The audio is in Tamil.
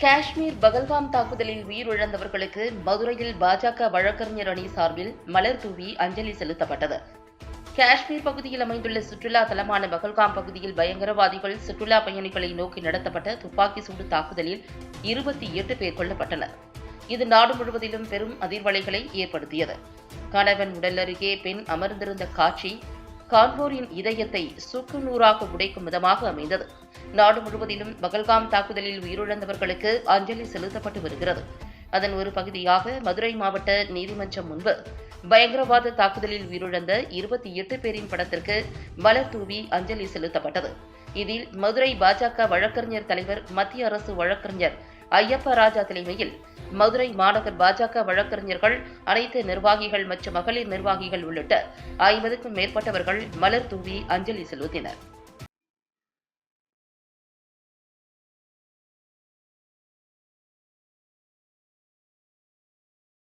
காஷ்மீர் பகல்காம் தாக்குதலில் உயிரிழந்தவர்களுக்கு மதுரையில் பாஜக வழக்கறிஞர் அணி சார்பில் மலர் தூவி அஞ்சலி செலுத்தப்பட்டது. காஷ்மீர் பகுதியில் அமைந்துள்ள சுற்றுலா தலமான பகல்காம் பகுதியில் பயங்கரவாதிகள் சுற்றுலா பயணிகளை நோக்கி நடத்தப்பட்ட துப்பாக்கி சூடு தாக்குதலில் 28 பேர் கொல்லப்பட்டனர். இது நாடு முழுவதிலும் பெரும் அதிர்வலைகளை ஏற்படுத்தியது. கணவன் உடல் அருகே பெண் அமர்ந்திருந்த காட்சி காண்போரின் இதயத்தை சுக்குநூறாக உடைக்கும் விதமாக அமைந்தது. நாடு முழுவதிலும் பகல்காம் தாக்குதலில் உயிரிழந்தவர்களுக்கு அஞ்சலி செலுத்தப்பட்டு வருகிறது. அதன் ஒரு பகுதியாக மதுரை மாவட்ட நீதிமன்றம் முன்பு பயங்கரவாத தாக்குதலில் உயிரிழந்த 28 பேரின் படத்திற்கு மலர் தூவி அஞ்சலி செலுத்தப்பட்டது. இதில் மதுரை பாஜக வழக்கறிஞர் தலைவர், மத்திய அரசு வழக்கறிஞர் ஐயப்ப ராஜா தலைமையில் மதுரை மாநகர் பாஜக வழக்கறிஞர்கள், அனைத்து நிர்வாகிகள் மற்றும் மகளிர் நிர்வாகிகள் உள்ளிட்ட 50க்கும் மேற்பட்டவர்கள் மலர் தூவி அஞ்சலி செலுத்தினர்.